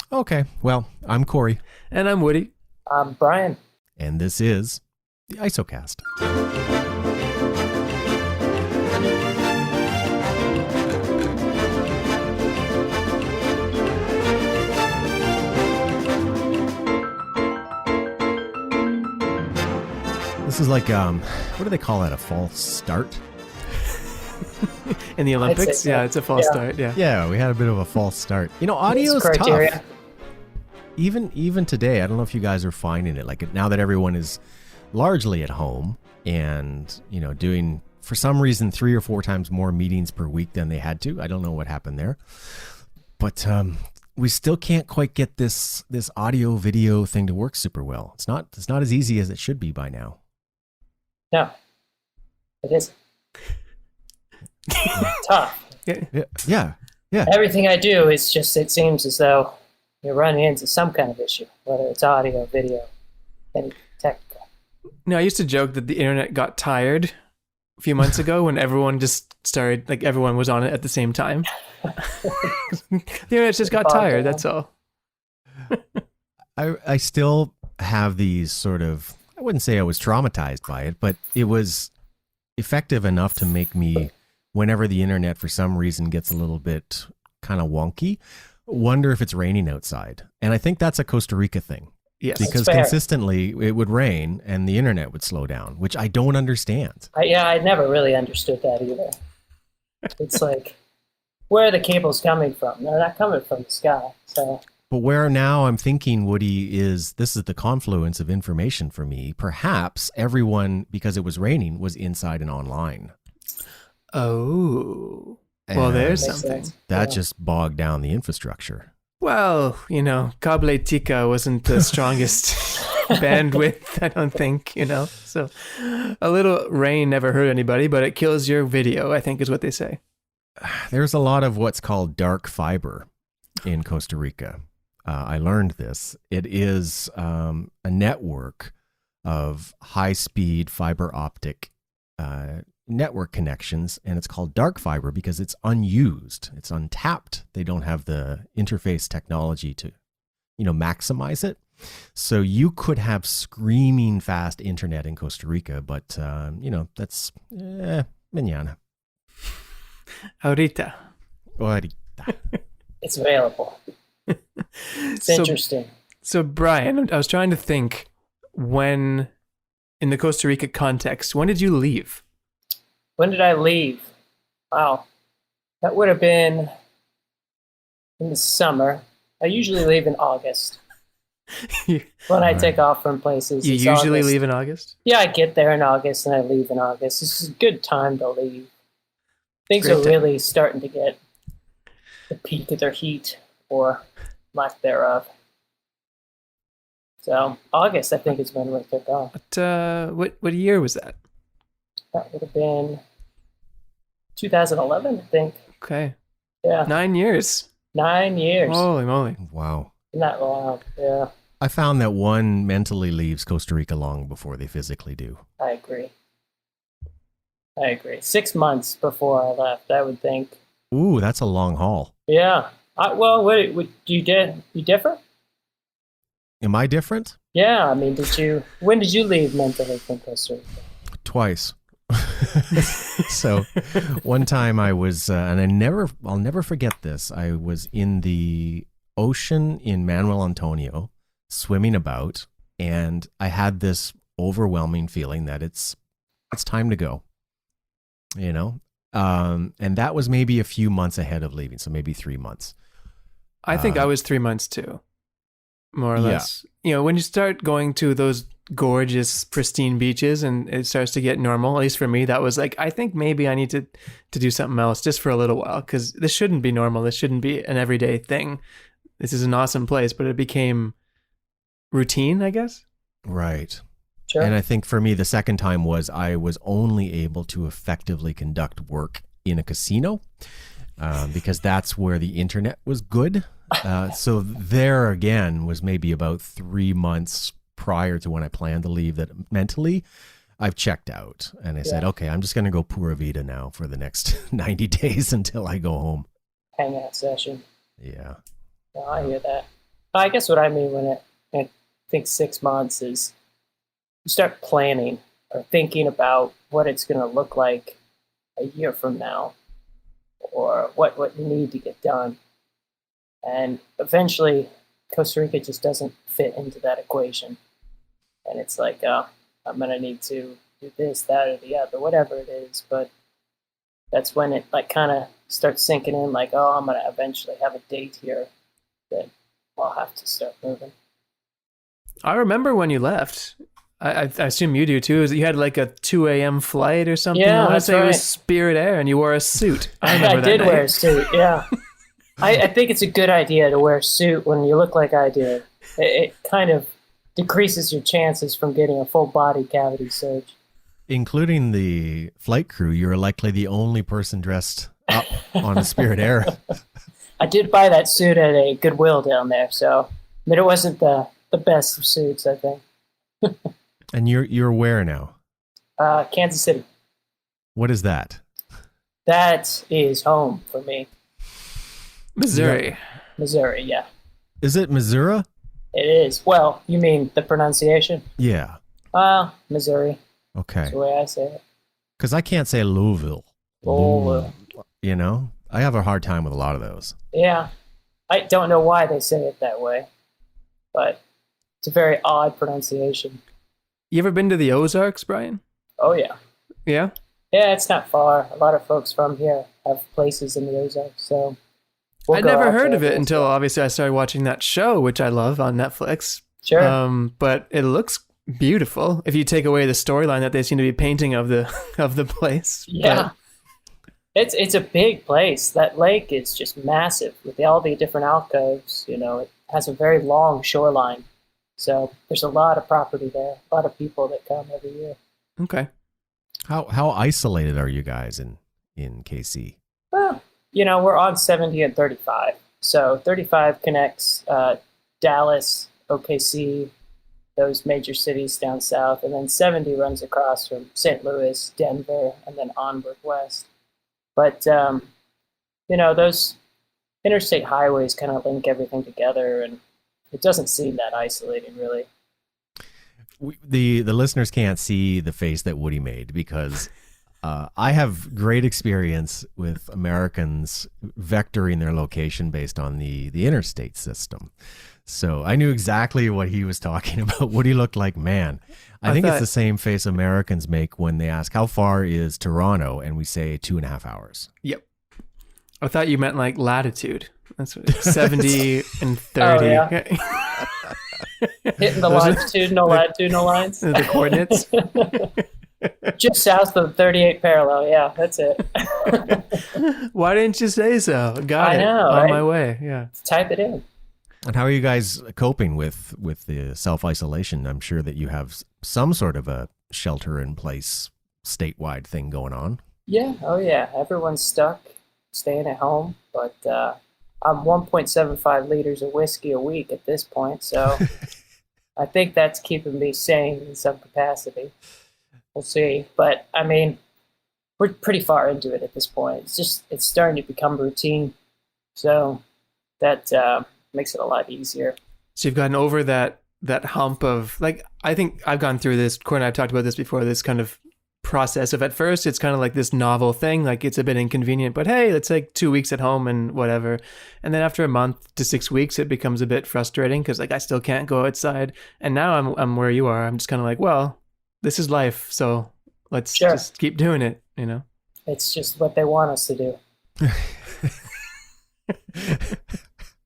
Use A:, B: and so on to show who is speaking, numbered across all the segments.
A: Okay, well, I'm Corey.
B: And I'm Woody.
C: I'm Bryan.
A: And this is the ISOcast. This is like, what do they call that? A false start?
B: In the Olympics?
C: So.
B: Yeah, it's a false start. Yeah.
A: Yeah, we had a bit of a false start. You know, audio's tough. Even today, I don't know if you guys are finding it. Like now that everyone is largely at home and, you know, doing, for some reason, 3 or 4 times more meetings per week than they had to. I don't know what happened there. But we still can't quite get this audio video thing to work super well. It's not as easy as it should be by now.
C: No, it isn't. Tough.
A: Yeah.
C: Everything I do is just, it seems as though you're running into some kind of issue, whether it's audio, video, any technical.
B: No, I used to joke that the internet got tired a few months ago when everyone just started, like everyone was on it at the same time. The internet just got tired, that's all.
A: I still have these sort of, I wouldn't say I was traumatized by it, but it was effective enough to make me, whenever the internet for some reason gets a little bit kind of wonky, wonder if it's raining outside. And I think that's a Costa Rica thing.
B: Yes.
A: Because consistently it would rain and the internet would slow down, which I don't understand.
C: I never really understood that either. It's like, where are the cables coming from? They're not coming from the sky. So.
A: But where now I'm thinking, Woody, is this is the confluence of information for me. Perhaps everyone, because it was raining, was inside and online.
B: Oh.
A: And
B: well, there's something.
A: That just bogged down the infrastructure.
B: Well, you know, Cable Tica wasn't the strongest bandwidth, I don't think, you know. So a little rain never hurt anybody, but it kills your video, I think is what they say.
A: There's a lot of what's called dark fiber in Costa Rica. I learned this. It is a network of high-speed fiber optic network connections, and it's called dark fiber because it's unused. It's untapped. They don't have the interface technology to, you know, maximize it. So you could have screaming fast internet in Costa Rica, but, you know, that's mañana.
B: Ahorita.
C: It's available. It's interesting.
B: So, Bryan, I was trying to think when, in the Costa Rica context, when did you leave?
C: When did I leave? Wow. That would have been in the summer. I usually leave in August. When I take off from places.
B: You usually leave in August?
C: Yeah, I get there in August and I leave in August. This is a good time to leave. Things are really starting to get the peak of their heat or lack thereof. So August, I think, is when we took off.
B: What year was that?
C: That would have been 2011, I think.
B: Okay.
C: Yeah.
B: 9 years.
C: 9 years.
B: Holy moly.
A: Wow.
C: Not long. Yeah.
A: I found that one mentally leaves Costa Rica long before they physically do.
C: I agree. 6 months before I left, I would think.
A: Ooh, that's a long haul.
C: Yeah. Well, what you did? You differ?
A: Am I different?
C: Yeah. I mean, when did you leave mentally from Costa Rica?
A: Twice. So one time I was, and I'll never forget this. I was in the ocean in Manuel Antonio, swimming about, and I had this overwhelming feeling that it's time to go. You know, and that was maybe a few months ahead of leaving, so maybe 3 months.
B: I think I was 3 months too, more or less. You know, when you start going to those gorgeous, pristine beaches and it starts to get normal, at least for me, that was like, I think maybe I need to do something else just for a little while, because this shouldn't be normal. This shouldn't be an everyday thing. This is an awesome place, but it became routine, I guess.
A: Right.
C: Sure.
A: And I think for me, the second time was I was only able to effectively conduct work in a casino because that's where the internet was good. So there again was maybe about 3 months prior to when I planned to leave that mentally I've checked out. And I said, okay, I'm just going to go Pura Vida now for the next 90 days until I go home.
C: Hangout session.
A: Yeah.
C: No, I hear that. I guess what I mean when I think 6 months is you start planning or thinking about what it's going to look like a year from now, or what you need to get done. And eventually, Costa Rica just doesn't fit into that equation. And it's like, oh, I'm going to need to do this, that, or the other, whatever it is. But that's when it like kind of starts sinking in, like, oh, I'm going to eventually have a date here that I'll have to start moving.
B: I remember when you left. I assume you do too. Is you had like a 2 a.m. flight or something?
C: Yeah,
B: I want to
C: that's
B: say
C: right.
B: It was Spirit Air, and you wore a suit. I remember
C: I
B: that
C: did
B: night.
C: wear a suit, yeah. I think it's a good idea to wear a suit when you look like I do. It kind of decreases your chances from getting a full body cavity search.
A: Including the flight crew, you're likely the only person dressed up on a Spirit Air.
C: I did buy that suit at a Goodwill down there, so I mean, it wasn't the best of suits, I think.
A: And you're where now?
C: Kansas City.
A: What is that?
C: That is home for me.
B: Missouri.
C: Missouri, yeah.
A: Is it Missouri?
C: It is. Well, you mean the pronunciation?
A: Yeah.
C: Missouri.
A: Okay.
C: That's the way I say it.
A: Because I can't say Louisville.
C: Louisville.
A: You know, I have a hard time with a lot of those.
C: Yeah. I don't know why they say it that way, but it's a very odd pronunciation.
B: You ever been to the Ozarks, Bryan?
C: Oh, yeah.
B: Yeah?
C: Yeah, it's not far. A lot of folks from here have places in the Ozarks, so we'll
B: I'd
C: go
B: never
C: out
B: heard
C: there
B: of it
C: as
B: until
C: well.
B: obviously I started watching that show, which I love on Netflix.
C: Sure.
B: But it looks beautiful if you take away the storyline that they seem to be painting of the place.
C: Yeah. It's a big place. That lake is just massive with all the different alcoves. You know, it has a very long shoreline. So there's a lot of property there, a lot of people that come every year.
B: But, okay.
A: How isolated are you guys in KC?
C: Well, you know, we're on 70 and 35. So 35 connects Dallas, OKC, those major cities down south, and then 70 runs across from St. Louis, Denver, and then onward west. But, you know, those interstate highways kind of link everything together, and it doesn't seem that isolating, really.
A: The listeners can't see the face that Woody made because I have great experience with Americans vectoring their location based on the interstate system. So I knew exactly what he was talking about. Woody looked like, man. I think it's the same face Americans make when they ask, how far is Toronto? And we say 2.5 hours.
B: Yep. I thought you meant like latitude. That's what 70 and 30.
C: Oh, yeah. Hitting the latitudinal lines.
B: The coordinates.
C: Just south of the 38 parallel. Yeah, that's it.
B: Why didn't you say so? Got
C: I
B: it.
C: know,
B: On
C: right?
B: my way. Yeah.
C: Type it in.
A: And how are you guys coping with the self-isolation? I'm sure that you have some sort of a shelter-in-place statewide thing going on.
C: Yeah, oh yeah. Everyone's stuck, staying at home. But I'm 1.75 liters of whiskey a week at this point, so I think that's keeping me sane in some capacity. We'll see. But, I mean, we're pretty far into it at this point. It's starting to become routine. So that makes it a lot easier.
B: So you've gotten over that hump of, like, I think I've gone through this, Corey and I've talked about this before, this kind of process of, at first it's kind of like this novel thing, like it's a bit inconvenient, but hey, it's like 2 weeks at home and whatever. And then after a month to 6 weeks, it becomes a bit frustrating because like I still can't go outside. And now I'm where you are. I'm just kind of like, well, this is life, so let's just keep doing it, you know?
C: It's just what they want us to do.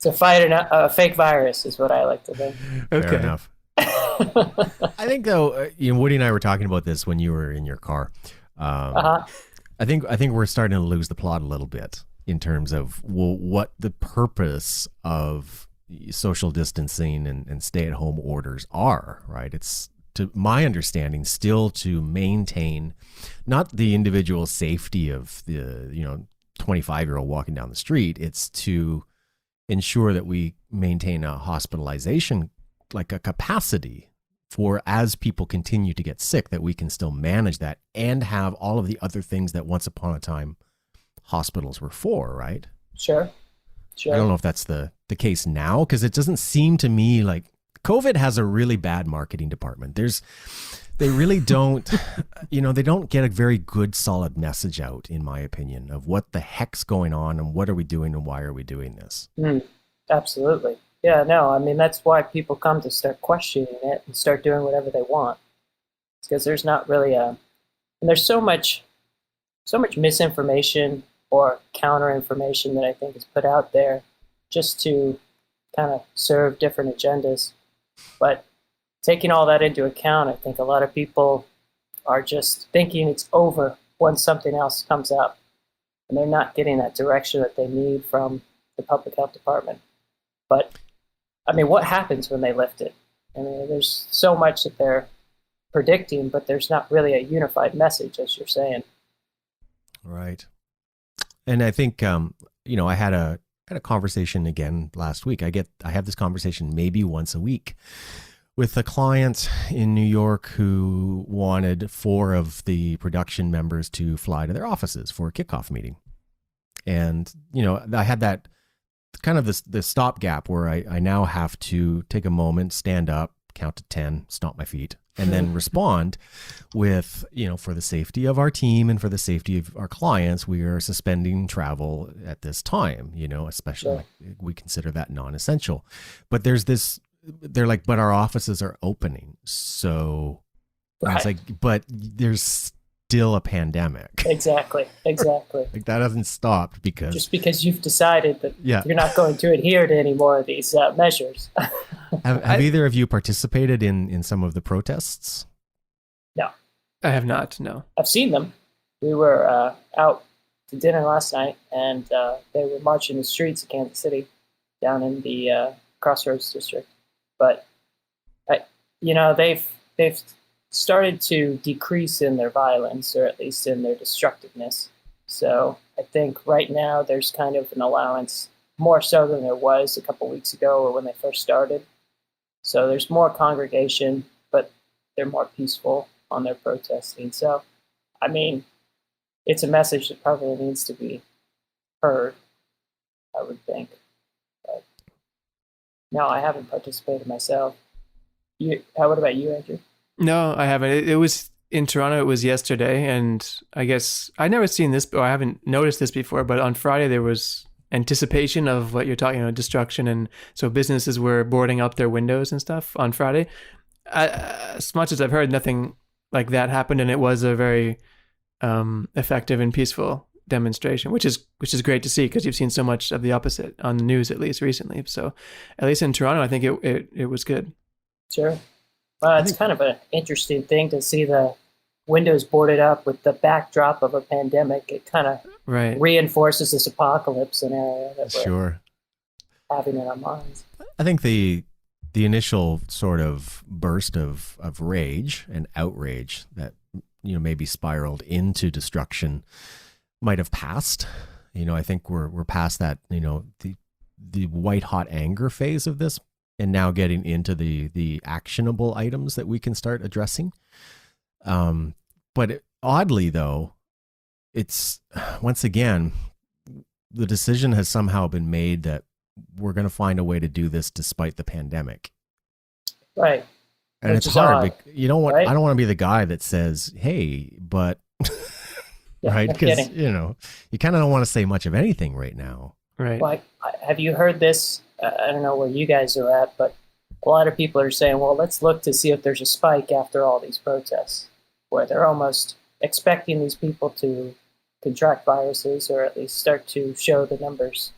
C: To fight a fake virus is what I like to think.
B: Okay.
A: Fair enough. I think though, Woody and I were talking about this when you were in your car. I think we're starting to lose the plot a little bit in terms of what the purpose of social distancing and stay-at-home orders are. Right? It's, to my understanding, still to maintain not the individual safety of the 25-year-old walking down the street. It's to ensure that we maintain a hospitalization, like a capacity for, as people continue to get sick, that we can still manage that and have all of the other things that once upon a time hospitals were for, right?
C: Sure. Sure.
A: I don't know if that's the case now, because it doesn't seem to me like COVID has a really bad marketing department. They really don't, they don't get a very good solid message out, in my opinion, of what the heck's going on and what are we doing and why are we doing this.
C: Absolutely. Yeah, no, I mean, that's why people come to start questioning it and start doing whatever they want. It's because there's not really and there's so much misinformation or counter information that I think is put out there just to kind of serve different agendas. But taking all that into account, I think a lot of people are just thinking it's over once something else comes up, and they're not getting that direction that they need from the public health department. But I mean, what happens when they lift it? I mean, there's so much that they're predicting, but there's not really a unified message, as you're saying.
A: Right. And I think, I had a conversation again last week. I have this conversation maybe once a week with a client in New York who wanted 4 of the production members to fly to their offices for a kickoff meeting. And, I had that kind of the stopgap where I now have to take a moment, stand up, count to 10, stomp my feet, and then respond with, for the safety of our team and for the safety of our clients, we are suspending travel at this time, especially like, we consider that non-essential. But they're like, but our offices are opening. So right. It's like, but there's still a pandemic.
C: Exactly.
A: Like that hasn't stopped
C: just because you've decided that you're not going to adhere to any more of these measures.
A: Have either of you participated in some of the protests?
C: No.
B: I have not, no.
C: I've seen them. We were out to dinner last night, and they were marching the streets of Kansas City down in the Crossroads district. But, they've started to decrease in their violence, or at least in their destructiveness. So I think right now there's kind of an allowance, more so than there was a couple weeks ago or when they first started. So there's more congregation, but they're more peaceful on their protesting. So, I mean, it's a message that probably needs to be heard, I would think. But no, I haven't participated myself. What about you, Andrew?
B: No, I haven't. It was in Toronto. It was yesterday, and I guess I'd never seen this, or I haven't noticed this before. But on Friday, there was anticipation of what you're talking about, destruction, and so businesses were boarding up their windows and stuff on Friday. As much as I've heard, nothing like that happened, and it was a very effective and peaceful demonstration, which is great to see, because you've seen so much of the opposite on the news, at least recently. So, at least in Toronto, I think it was good.
C: Sure. Well, it's kind of an interesting thing to see the windows boarded up with the backdrop of a pandemic. It kind of reinforces this apocalypse scenario that we're having in our minds.
A: I think the initial sort of burst of rage and outrage that maybe spiraled into destruction might have passed. I think we're past that. The white hot anger phase of this. And now getting into the actionable items that we can start addressing. But oddly, though, it's once again, the decision has somehow been made that we're going to find a way to do this despite the pandemic.
C: Right.
A: And it's hard. I don't want to be the guy that says, hey, but right? Because, you kind of don't want to say much of anything right now.
B: Right.
C: Well, have you heard this? I don't know where you guys are at, but a lot of people are saying, well, let's look to see if there's a spike after all these protests, where they're almost expecting these people to contract viruses, or at least start to show the numbers.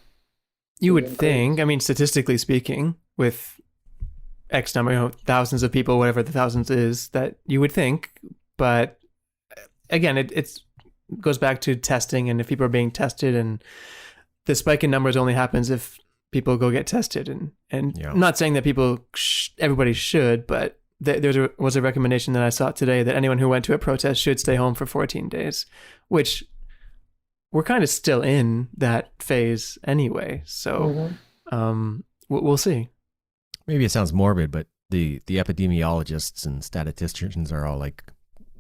B: You would think, I mean, statistically speaking, with X number, thousands of people, whatever the thousands is, that you would think. But again, it goes back to testing, and if people are being tested, and the spike in numbers only happens if people go get tested, and I'm not saying that everybody should, but there was a recommendation that I saw today that anyone who went to a protest should stay home for 14 days, which we're kind of still in that phase anyway. So we'll see.
A: Maybe it sounds morbid, but the epidemiologists and statisticians are all like,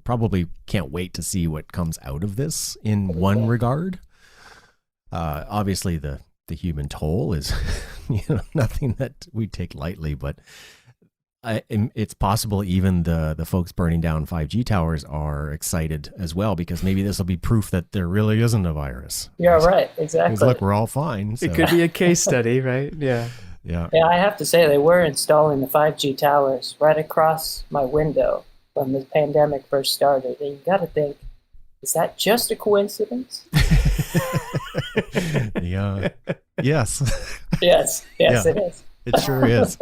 A: probably can't wait to see what comes out of this in one regard. Obviously, the the human toll is nothing that we take lightly, but it's possible even the folks burning down 5G towers are excited as well, because maybe this will be proof that there really isn't a virus.
C: Yeah, right. Exactly.
A: Look, we're all fine. So.
B: It could be a case study, right? Yeah.
A: Yeah.
C: Yeah, I have to say they were installing the 5G towers right across my window when the pandemic first started. And you got to think, is that just a coincidence?
A: Yeah. Yes.
C: Yes,
A: Yeah.
C: it is.
A: It sure is.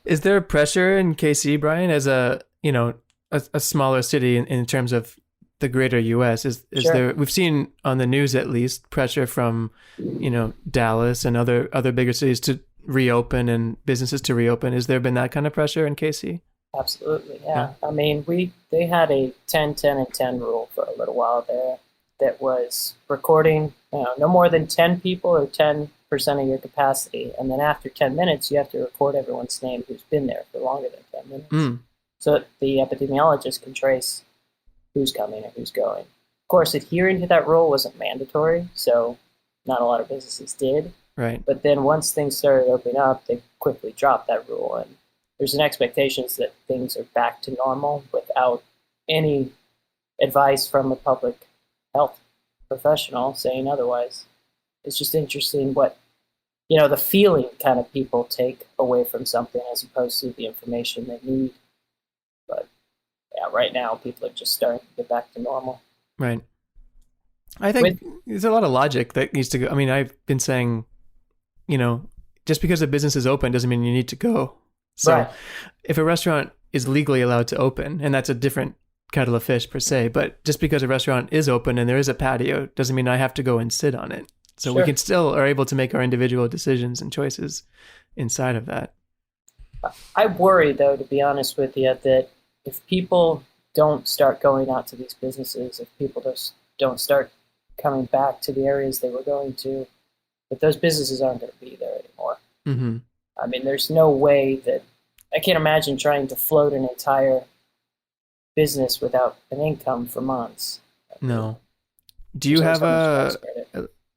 B: Is there pressure in KC, Bryan, as a smaller city in terms of the greater US? Is
C: Sure.
B: there, we've seen on the news at least, pressure from, Dallas and other bigger cities to reopen and businesses to reopen. Has there been that kind of pressure in KC?
C: Absolutely, yeah. I mean, they had a 10, 10, and 10 rule for a little while there that was recording, no more than 10 people or 10% of your capacity. And then after 10 minutes, you have to record everyone's name who's been there for longer than 10 minutes. So that the epidemiologist can trace who's coming and who's going. Of course, adhering to that rule wasn't mandatory, so not a lot of businesses did.
B: Right.
C: But then once things started opening up, they quickly dropped that rule. And there's an expectation that things are back to normal without any advice from a public health professional saying otherwise. It's just interesting what, the feeling kind of people take away from something as opposed to the information they need. But yeah, right now people are just starting to get back to normal.
B: Right. I think there's a lot of logic that needs to go. I mean, I've been saying, just because a business is open doesn't mean you need to go. So
C: Right.
B: If a restaurant is legally allowed to open, and that's a different kettle of fish per se, but just because a restaurant is open and there is a patio doesn't mean I have to go and sit on it. So we can still are able to make our individual decisions and choices inside of that.
C: I worry, though, to be honest with you, that if people don't start going out to these businesses, if people just don't start coming back to the areas they were going to, that those businesses aren't going to be there anymore.
B: Mm-hmm.
C: I mean, there's no way that I can't imagine trying to float an entire business without an income for months.
B: No. Do you have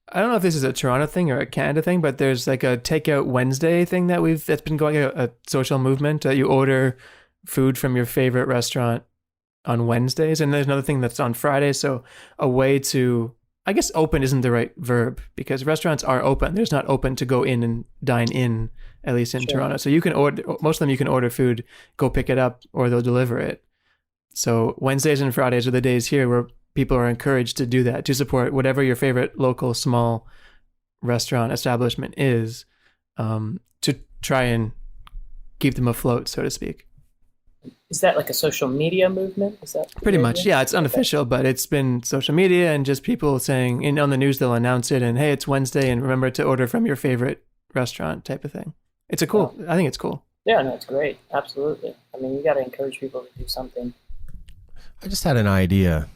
B: I don't know if this is a Toronto thing or a Canada thing, but there's like a Takeout Wednesday thing that's been going, a social movement that you order food from your favorite restaurant on Wednesdays. And there's another thing that's on Fridays. So a way to, I guess open isn't the right verb because restaurants are open. There's not open to go in and dine in, at least in Toronto. So you can order, most of them you can order food, go pick it up, or they'll deliver it. So Wednesdays and Fridays are the days here where people are encouraged to do that, to support whatever your favorite local small restaurant establishment is, to try and keep them afloat, so to speak.
C: Is that like a social media movement? Is that
B: pretty much? Yeah, it's unofficial, but it's been social media and just people saying, and on the news they'll announce it, and hey, it's Wednesday, and remember to order from your favorite restaurant type of thing. It's I think it's cool.
C: Yeah, no, it's great. Absolutely. I mean, you got to encourage people to do something.
A: I just had an idea,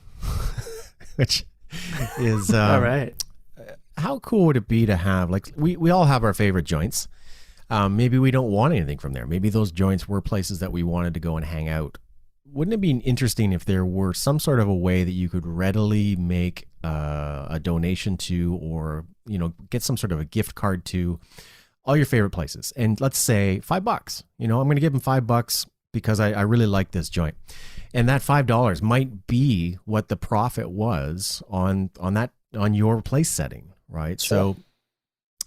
A: which is
B: all right.
A: How cool would it be to have, like, we all have our favorite joints. Maybe we don't want anything from there. Maybe those joints were places that we wanted to go and hang out. Wouldn't it be interesting if there were some sort of a way that you could readily make a donation to, or get some sort of a gift card to all your favorite places? And let's say $5. I'm going to give them $5 because I really like this joint. And that $5 might be what the profit was on your place setting, right?
C: Sure.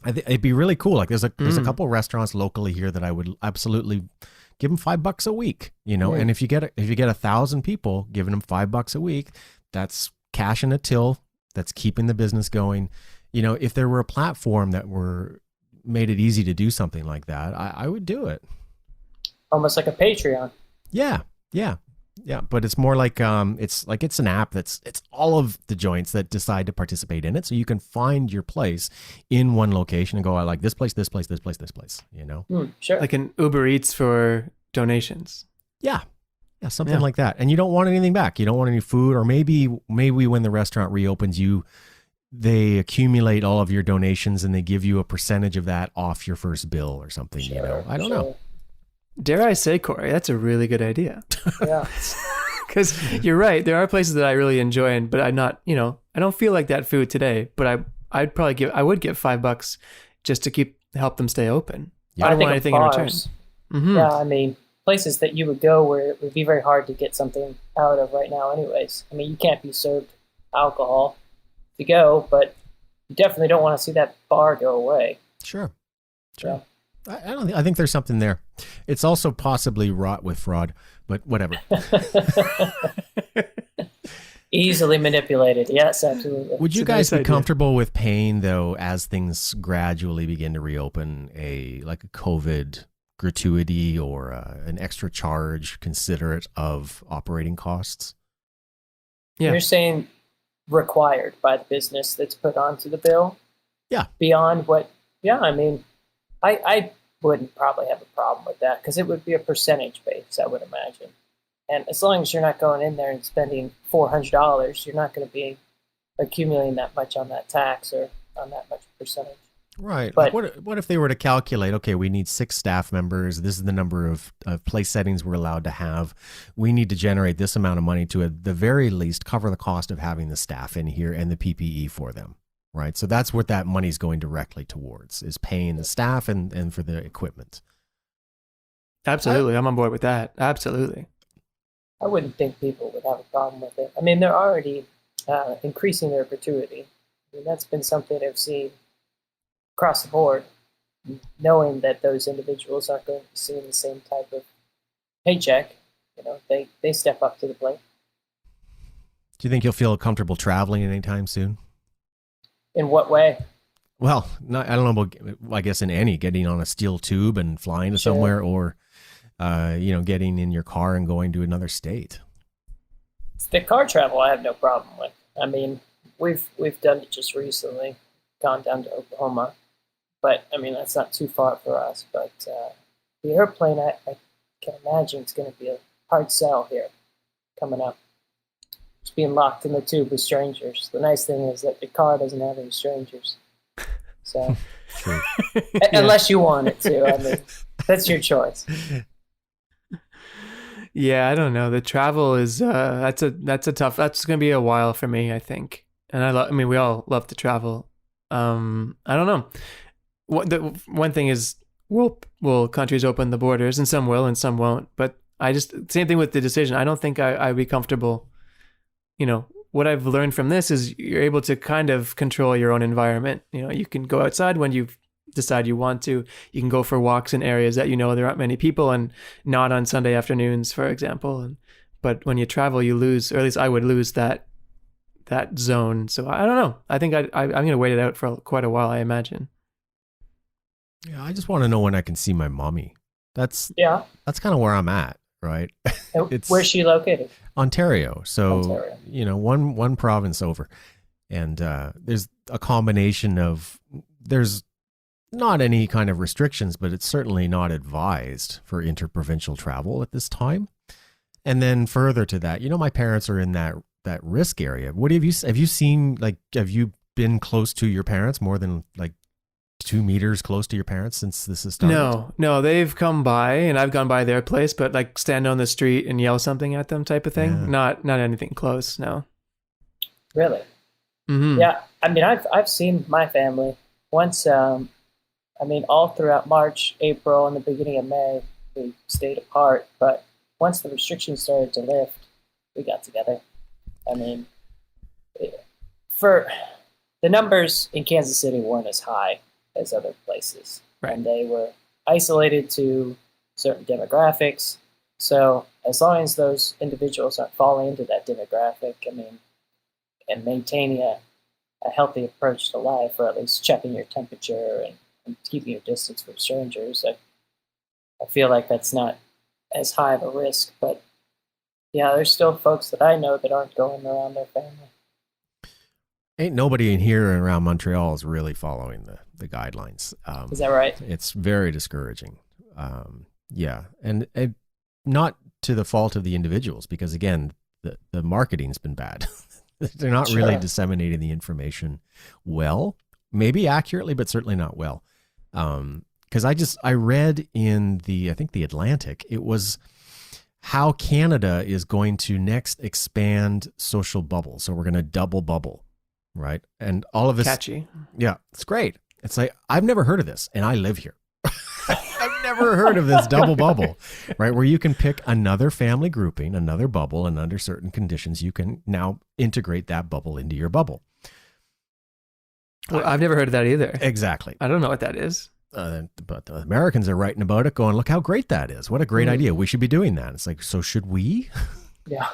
A: So it'd be really cool. Like there's a couple of restaurants locally here that I would absolutely give them $5 a week, And if you get 1,000 people giving them $5 a week, that's cash in a till. That's keeping the business going. If there were a platform that made it easy to do something like that, I would do it.
C: Almost like a Patreon.
A: Yeah. But it's more like it's an app it's all of the joints that decide to participate in it, so you can find your place in one location and go, I like this place, this place, this place, this place.
C: Sure.
B: Like an Uber Eats for donations.
A: Yeah, something like that. And you don't want anything back. You don't want any food, or maybe when the restaurant reopens, they accumulate all of your donations and they give you a percentage of that off your first bill or something.
C: Sure,
A: I don't know.
B: Dare I say, Corey, that's a really good idea.
C: Yeah.
B: Because you're right. There are places that I really enjoy, but I'm not, I don't feel like that food today, but I would give $5 just to help them stay open.
A: Yeah.
B: I don't
C: think
B: want
C: of
B: anything in return.
C: bars.
B: Mm-hmm.
C: Yeah, I mean, places that you would go where it would be very hard to get something out of right now anyways. I mean, you can't be served alcohol to go, but you definitely don't want to see that bar go away.
A: Sure. I think there's something there. It's also possibly wrought with fraud, but whatever.
C: Easily manipulated. Yes, absolutely.
A: Would you
B: It's a
A: guys
B: nice
A: be
B: idea.
A: comfortable with paying, though, as things gradually begin to reopen, like a COVID gratuity or an extra charge considerate of operating costs?
B: Yeah.
C: You're saying required by the business that's put onto the bill?
A: Yeah.
C: Beyond what, yeah, I mean, I wouldn't probably have a problem with that because it would be a percentage base, I would imagine. And as long as you're not going in there and spending $400, you're not going to be accumulating that much on that tax or on that much percentage.
A: Right.
C: But-
A: What if they were to calculate, okay, we need 6 staff members. This is the number of place settings we're allowed to have. We need to generate this amount of money to, at the very least, cover the cost of having the staff in here and the PPE for them. Right. So that's what that money's going directly towards, is paying the staff and for the equipment.
B: Absolutely. I'm on board with that. Absolutely.
C: I wouldn't think people would have a problem with it. I mean, they're already increasing their gratuity. I mean, that's been something I've seen across the board, knowing that those individuals aren't going to be seeing the same type of paycheck. You know, they step up to the plate.
A: Do you think you'll feel comfortable traveling anytime soon?
C: In what way?
A: Well, I don't know about, I guess, getting on a steel tube and flying to
C: Sure.
A: somewhere, or, getting in your car and going to another state.
C: The car travel I have no problem with. I mean, we've done it just recently, gone down to Oklahoma, but I mean that's not too far for us. But the airplane, I can imagine it's going to be a hard sell here coming up. Just being locked in the tube with strangers. The nice thing is that the car doesn't have any strangers, so
A: True.
C: unless you want it to, I mean, that's your choice.
B: Yeah, I don't know. The travel is that's a tough. That's going to be a while for me, I think. And I mean, we all love to travel. I don't know. The one thing is, will countries open the borders, and some will, and some won't. But same thing with the decision. I don't think I'd be comfortable. You know, what I've learned from this is you're able to kind of control your own environment. You know, you can go outside when you decide you want to. You can go for walks in areas that you know there aren't many people, and not on Sunday afternoons, for example. But when you travel, you lose, or at least I would lose that zone. So I don't know. I think I'm going to wait it out for quite a while, I imagine.
A: Yeah, I just want to know when I can see my mommy. That's
C: Yeah.
A: kind of where I'm at, right? It's-
C: Where's she located?
A: Ontario. So,
C: Ontario.
A: one province over. And there's a combination of, there's not any kind of restrictions, but it's certainly not advised for interprovincial travel at this time. And then further to that, my parents are in that risk area. What have you seen, have you been close to your parents, more than 2 meters close to your parents since this has started?
B: No, they've come by and I've gone by their place, but stand on the street and yell something at them type of thing.
A: Yeah.
B: Not anything close. No.
C: Really?
B: Mm-hmm.
C: Yeah, I mean, I've seen my family once. I mean, all throughout March, April, and the beginning of May, we stayed apart. But once the restrictions started to lift, we got together. I mean, for the numbers in Kansas City weren't as high as other places,
B: Right.
C: and they were isolated to certain demographics. So as long as those individuals aren't falling into that demographic, I mean, and maintaining a healthy approach to life, or at least checking your temperature and keeping your distance from strangers, I feel like that's not as high of a risk. But yeah, there's still folks that I know that aren't going around their family.
A: Ain't nobody in here and around Montreal is really following the guidelines.
C: Is that right?
A: It's very discouraging. Yeah. And not to the fault of the individuals, because again, the marketing's been bad. They're not really
C: Sure.
A: disseminating the information well, maybe accurately, but certainly not well. Because I read in I think the Atlantic, it was how Canada is going to next expand social bubble. So we're going to double bubble. right? And all of this,
B: Catchy.
A: yeah, it's great. It's like, I've never heard of this, and I live here. I've never heard of this double bubble, right? Where you can pick another family grouping, another bubble, and under certain conditions, you can now integrate that bubble into your bubble.
B: Well, I've never heard of that either.
A: Exactly.
B: I don't know what that is.
A: But the Americans are writing about it, going, look how great that is. What a great idea. We should be doing that. It's like, so should we?
C: Yeah.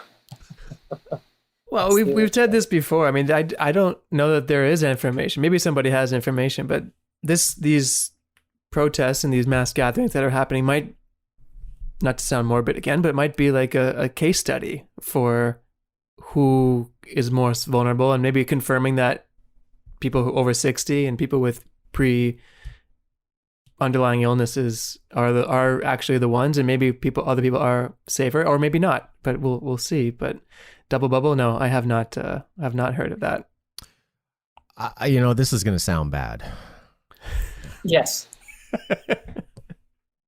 B: Well, we've said this before. I mean, I don't know that there is information. Maybe somebody has information, but these protests and these mass gatherings that are happening might, not to sound morbid again, but it might be like a case study for who is most vulnerable, and maybe confirming that people who over 60 and people with underlying illnesses are actually the ones, and maybe other people are safer, or maybe not. But we'll see. But double bubble, no, I have not heard of that.
A: This is going to sound bad.
C: Yes.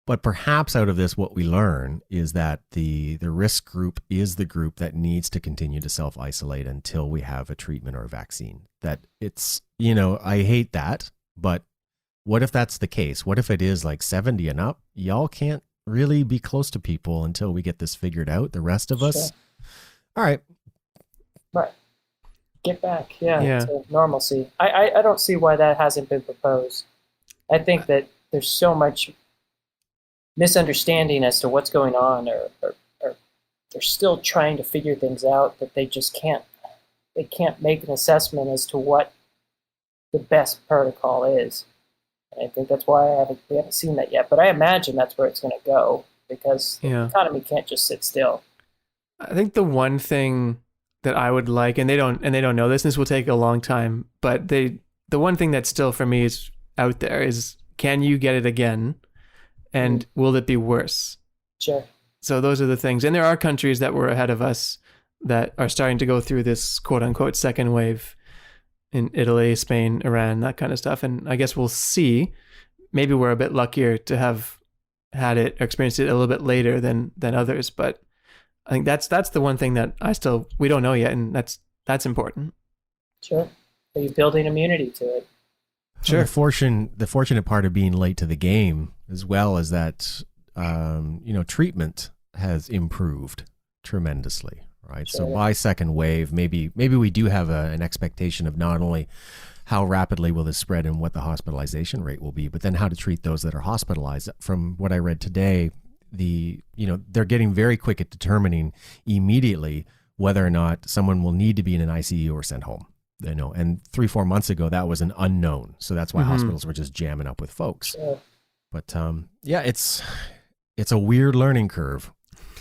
A: But perhaps out of this, what we learn is that the risk group is the group that needs to continue to self-isolate until we have a treatment or a vaccine. That it's, I hate that, but what if that's the case? What if it is like 70 and up? Y'all can't really be close to people until we get this figured out. The rest of us, all right.
C: Right. Get back, to normalcy. I don't see why that hasn't been proposed. I think that there's so much misunderstanding as to what's going on, or they're still trying to figure things out that they just can't. They can't make an assessment as to what the best protocol is. And I think that's why we haven't seen that yet. But I imagine that's where it's going to go, because the economy can't just sit still.
B: I think the one thing that I would like, and they don't know this, and this will take a long time, but the one thing that still for me is out there is, can you get it again? And will it be worse?
C: Sure.
B: So those are the things. And there are countries that were ahead of us that are starting to go through this quote unquote second wave, in Italy, Spain, Iran, that kind of stuff. And I guess we'll see. Maybe we're a bit luckier to have had it or experienced it a little bit later than others. But I think that's the one thing that we don't know yet, and that's important.
C: Sure. Are you building immunity to it?
B: Sure.
A: The fortunate part of being late to the game, as well, is that treatment has improved tremendously, right?
C: Sure.
A: So by second wave, maybe we do have an expectation of not only how rapidly will this spread and what the hospitalization rate will be, but then how to treat those that are hospitalized. From what I read today, they're getting very quick at determining immediately whether or not someone will need to be in an ICU or sent home. And 3-4 months ago, that was an unknown. So that's why hospitals were just jamming up with folks.
C: Yeah.
A: But it's a weird learning curve.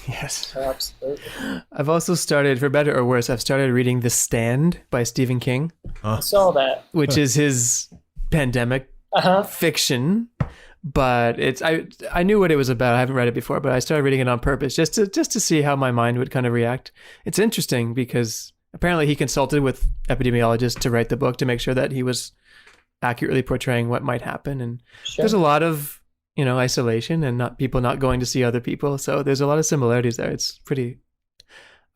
B: Yes.
C: Absolutely.
B: I've also started, for better or worse, I've started reading The Stand by Stephen King.
C: I saw that.
B: Which is his pandemic fiction. But I knew what it was about. I haven't read it before, but I started reading it on purpose just to see how my mind would kind of react. It's interesting because apparently he consulted with epidemiologists to write the book to make sure that he was accurately portraying what might happen. And there's a lot of, isolation and people not going to see other people. So there's a lot of similarities there. It's pretty,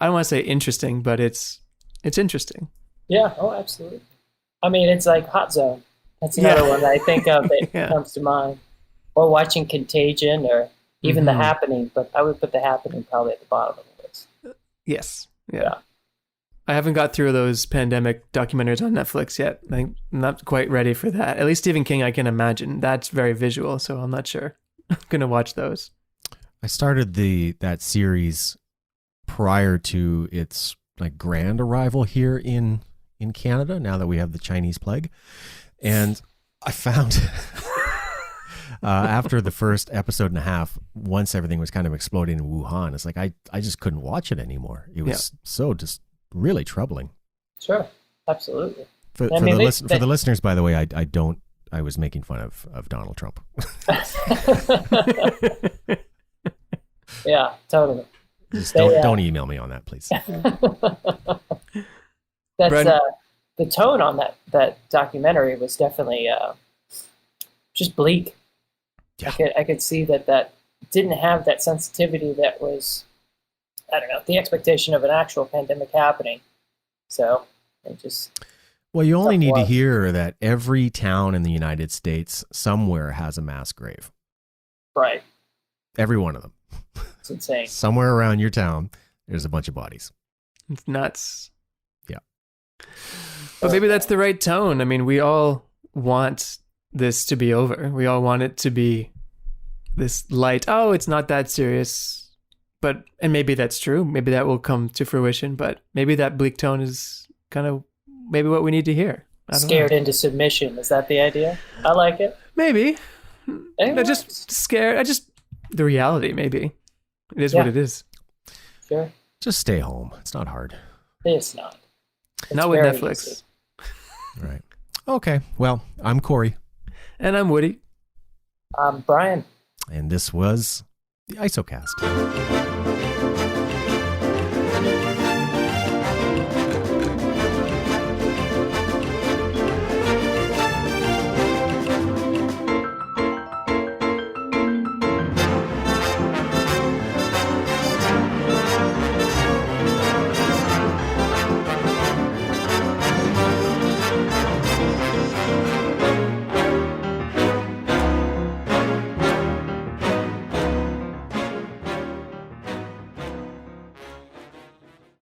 B: I don't want to say interesting, but it's interesting.
C: Yeah. Oh, absolutely. I mean, it's like Hot Zone. That's another one that I think of that comes to mind. Or watching Contagion, or even The Happening, but I would put The Happening probably at the bottom of the list.
B: Yes. Yeah. I haven't got through those pandemic documentaries on Netflix yet. I'm not quite ready for that. At least Stephen King, I can imagine. That's very visual, so I'm not sure. I'm going to watch those.
A: I started that series prior to its grand arrival here in Canada, now that we have the Chinese plague. And I found after the first episode and a half, once everything was kind of exploding in Wuhan, it's like I just couldn't watch it anymore. It was so just really troubling.
C: Sure, absolutely.
A: For the listeners, by the way, I was making fun of Donald Trump.
C: Yeah, totally.
A: Just don't email me on that, please.
C: That's the tone on that documentary was definitely just bleak.
A: Yeah.
C: I could see that didn't have that sensitivity that was, I don't know, the expectation of an actual pandemic happening. So it just...
A: Well, you only need to
C: Somewhat.
A: hear that every town in the United States somewhere has a mass grave.
C: Right.
A: Every one of them.
C: It's insane.
A: Somewhere around your town, there's a bunch of bodies.
B: It's nuts.
A: Yeah.
B: But maybe that's the right tone. I mean, we all want this to be over. We all want it to be this light. Oh, it's not that serious. And maybe that's true. Maybe that will come to fruition. But maybe that bleak tone is kind of maybe what we need to hear. I don't
C: Scared
B: know.
C: into submission. Is that the idea? I like it.
B: Maybe.
C: It
B: I just
C: works.
B: scared. The reality, maybe. It is what
C: Yeah.
B: it is.
C: Sure.
A: Just stay home. It's not hard.
C: It's not. It's
B: Not with
C: very
B: Netflix.
C: easy.
A: Right. Okay. Well, I'm Corey,
B: And I'm Woody.
C: Bryan.
A: and this was the ISOcast.